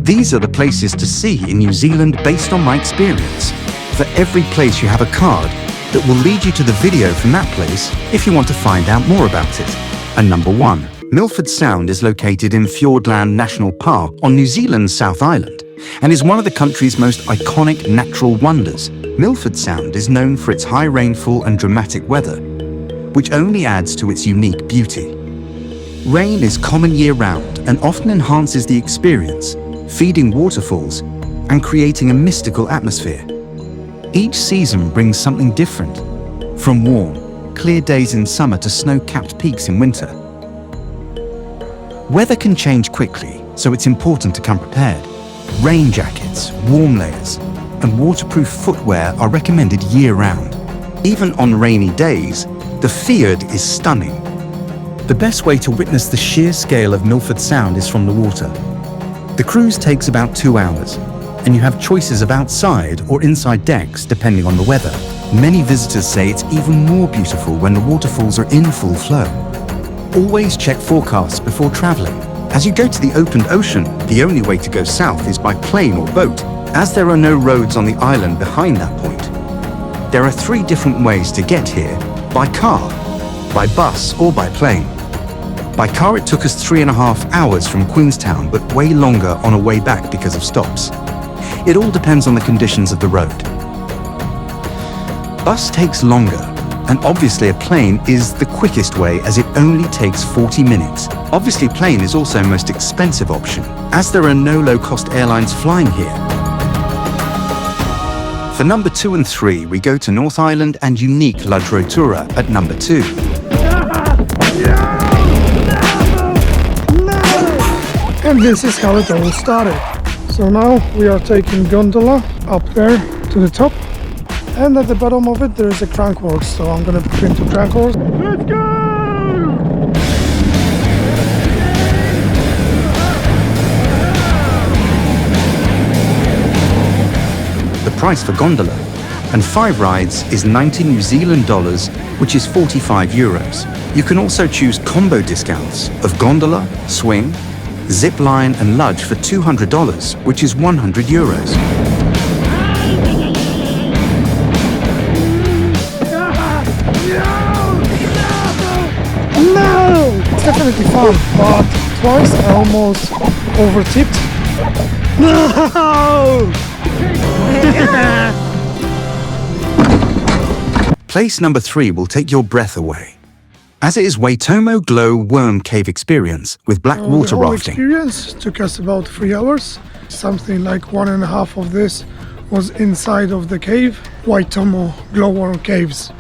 These are the places to see in New Zealand based on my experience. For every place you have a card that will lead you to the video from that place if you want to find out more about it. And number 1. Milford Sound is located in Fiordland National Park on New Zealand's South Island and is one of the country's most iconic natural wonders. Milford Sound is known for its high rainfall and dramatic weather, which only adds to its unique beauty. Rain is common year-round and often enhances the experience, feeding waterfalls and creating a mystical atmosphere. Each season brings something different, from warm, clear days in summer to snow-capped peaks in winter. Weather can change quickly, so it's important to come prepared. Rain jackets, warm layers, and waterproof footwear are recommended year-round. Even on rainy days, the fjord is stunning. The best way to witness the sheer scale of Milford Sound is from the water. The cruise takes about 2 hours, and you have choices of outside or inside decks depending on the weather. Many visitors say it's even more beautiful when the waterfalls are in full flow. Always check forecasts before traveling. As you go to the open ocean, the only way to go south is by plane or boat, as there are no roads on the island behind that point. There are 3 different ways to get here: by car, by bus, or by plane. By car it took us 3.5 hours from Queenstown, but way longer on our way back because of stops. It all depends on the conditions of the road. Bus takes longer, and obviously a plane is the quickest way as it only takes 40 minutes. Obviously plane is also the most expensive option, as there are no low-cost airlines flying here. For number 2 and 3, we go to North Island and unique Luge Rotorua at number 2. And this is how it all started. So now we are taking gondola up there to the top, and at the bottom of it there is a crankworx, so I'm gonna put into crankworx. Let's go! The price for gondola and 5 rides is 90 New Zealand dollars, which is 45 euros. You can also choose combo discounts of gondola, swing, zip line and luge for $200, which is 100 euros. No! It's definitely fun, but twice I almost overtipped. No! Place number 3 will take your breath away, as it is Waitomo Glowworm cave experience with black water the whole rafting. Experience took us about 3 hours. Something like 1.5 of this was inside of the cave, Waitomo Glowworm caves.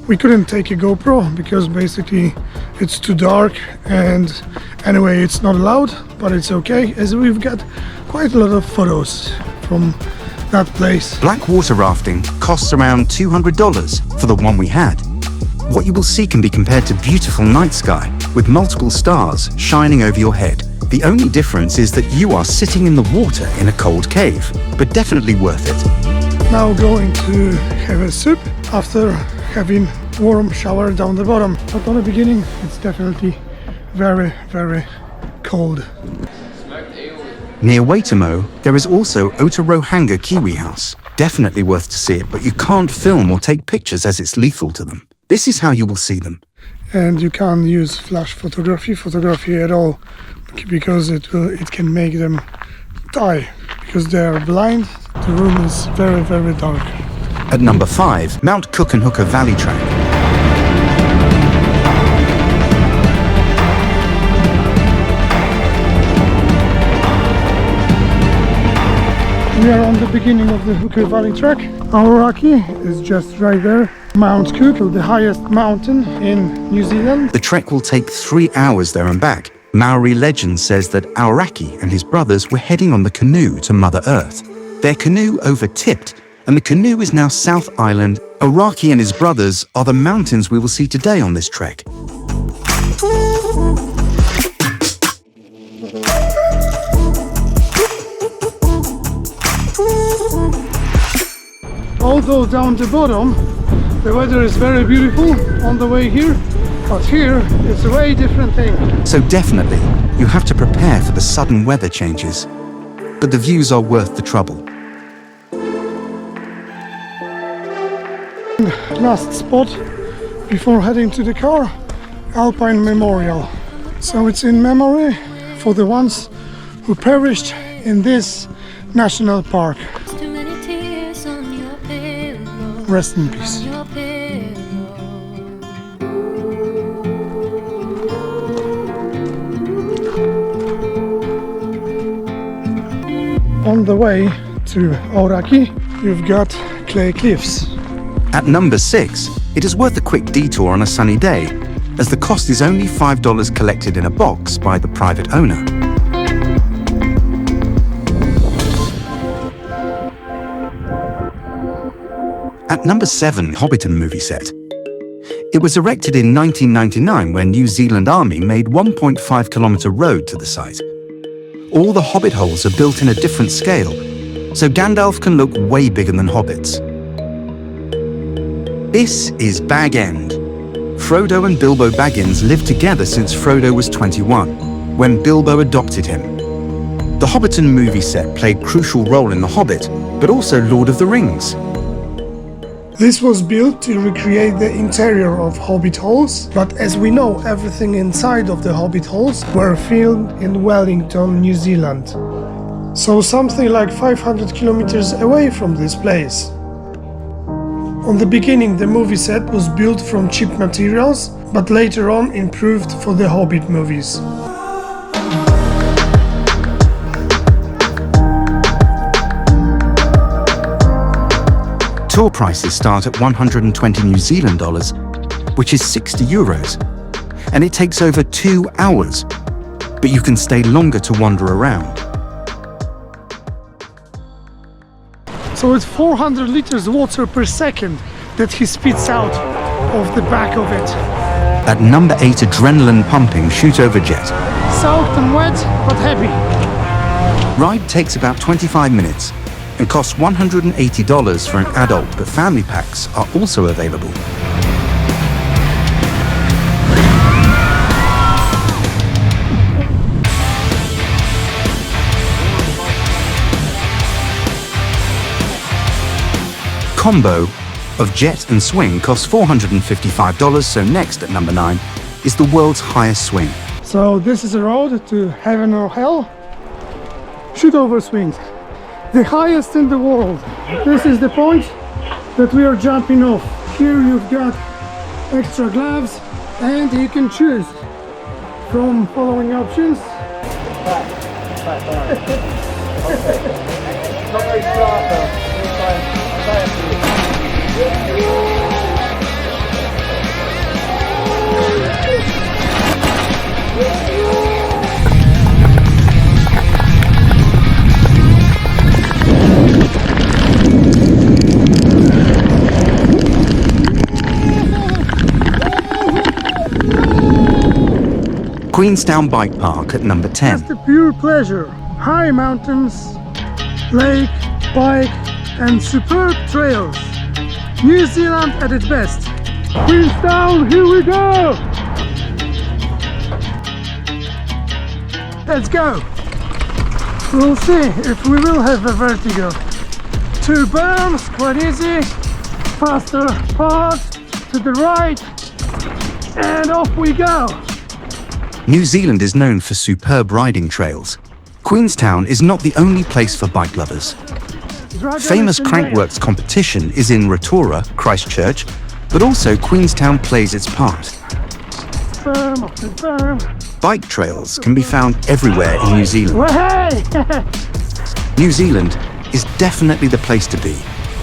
We couldn't take a GoPro because basically it's too dark, and anyway it's not allowed, but it's okay as we've got quite a lot of photos from that place. Black water rafting costs around $200 for the one we had. What you will see can be compared to beautiful night sky with multiple stars shining over your head. The only difference is that you are sitting in the water in a cold cave, but definitely worth it. Now going to have a soup after having warm shower down the bottom. But on the beginning it's definitely very, very cold. Near Waitomo, there is also Otorohanga Kiwi house. Definitely worth to see it, but you can't film or take pictures as it's lethal to them. This is how you will see them. And you can't use flash photography at all, because it can make them die, because they are blind. The room is very, very dark. At number 5, Mount Cook and Hooker Valley Track. We are on the beginning of the Hooker Valley track. Aoraki is just right there. Mount Cook, the highest mountain in New Zealand. The trek will take 3 hours there and back. Maori legend says that Aoraki and his brothers were heading on the canoe to Mother Earth. Their canoe overtipped, and the canoe is now South Island. Aoraki and his brothers are the mountains we will see today on this trek. Although down the bottom the weather is very beautiful on the way here, but here it's a way different thing. So definitely, you have to prepare for the sudden weather changes. but the views are worth the trouble. Last spot before heading to the car, Alpine Memorial. So it's in memory for the ones who perished in this national park. Rest in peace. On the way to Auraki, you've got Clay Cliffs. At number 6, it is worth a quick detour on a sunny day, as the cost is only $5 collected in a box by the private owner. At number 7, Hobbiton Movie Set. It was erected in 1999 when New Zealand Army made 1.5-kilometre road to the site. All the hobbit holes are built in a different scale, so Gandalf can look way bigger than hobbits. This is Bag End. Frodo and Bilbo Baggins lived together since Frodo was 21, when Bilbo adopted him. The Hobbiton movie set played a crucial role in The Hobbit, but also Lord of the Rings. This was built to recreate the interior of hobbit holes, but as we know, everything inside of the hobbit holes were filmed in Wellington, New Zealand. So something like 500 kilometers away from this place. On the beginning, the movie set was built from cheap materials, but later on improved for the Hobbit movies. Tour prices start at 120 New Zealand dollars, which is 60 euros, and it takes over 2 hours, but you can stay longer to wander around. So it's 400 liters water per second that he spits out of the back of it. At number 8, adrenaline pumping Shootover Jet. Soaked and wet, but heavy. Ride takes about 25 minutes and costs $180 for an adult, but family packs are also available. Combo of jet and swing costs $455, so next at number 9 is the world's highest swing. So this is a road to heaven or hell. Shootover Swing, the highest in the world. This is the point that we are jumping off. Here you've got extra gloves and you can choose from following options. Queenstown Bike Park at number 10. Just a pure pleasure. High mountains, lake, bike and superb trails. New Zealand at its best. Queenstown, here we go! Let's go! We'll see if we will have a vertigo. 2 berms, quite easy. Faster path to the right. And off we go! New Zealand is known for superb riding trails. Queenstown is not the only place for bike lovers. Famous crankworks competition is in Rotorua, Christchurch, but also Queenstown plays its part. Bike trails can be found everywhere in New Zealand. New Zealand is definitely the place to be,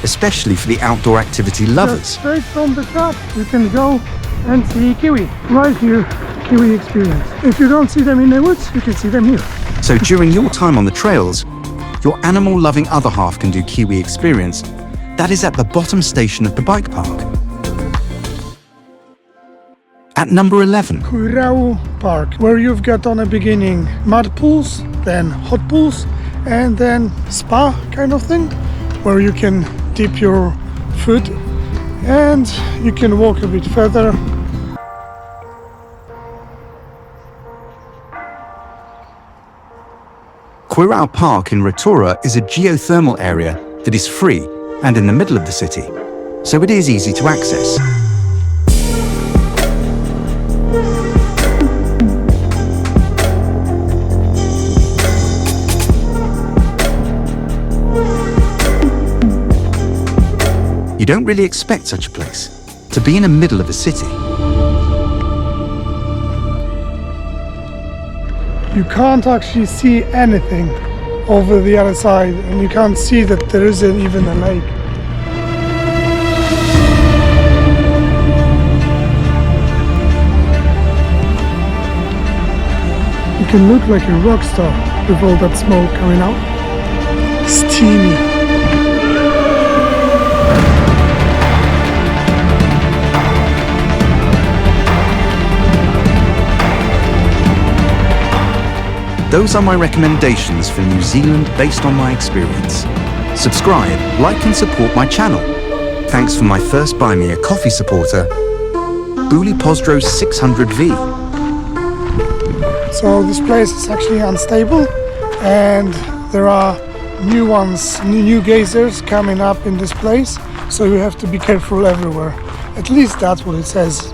especially for the outdoor activity lovers. Just straight from the top, you can go and see Kiwi. Right here, Kiwi experience. If you don't see them in the woods, you can see them here. So during your time on the trails, your animal-loving other half can do Kiwi experience. That is at the bottom station of the bike park. At number 11, Kuirau Park, where you've got on the beginning mud pools, then hot pools, and then spa kind of thing, where you can dip your foot and you can walk a bit further. Quirao Park in Rotorua is a geothermal area that is free and in the middle of the city, so it is easy to access. You don't really expect such a place to be in the middle of a city. You can't actually see anything over the other side, and you can't see that there isn't even a lake. You can look like a rock star with all that smoke coming out. Steamy. Those are my recommendations for New Zealand based on my experience. Subscribe, like and support my channel. Thanks for my first Buy Me a Coffee supporter, Buli Posdro 600V. So this place is actually unstable, and there are new geysers coming up in this place, so you have to be careful everywhere. At least that's what it says.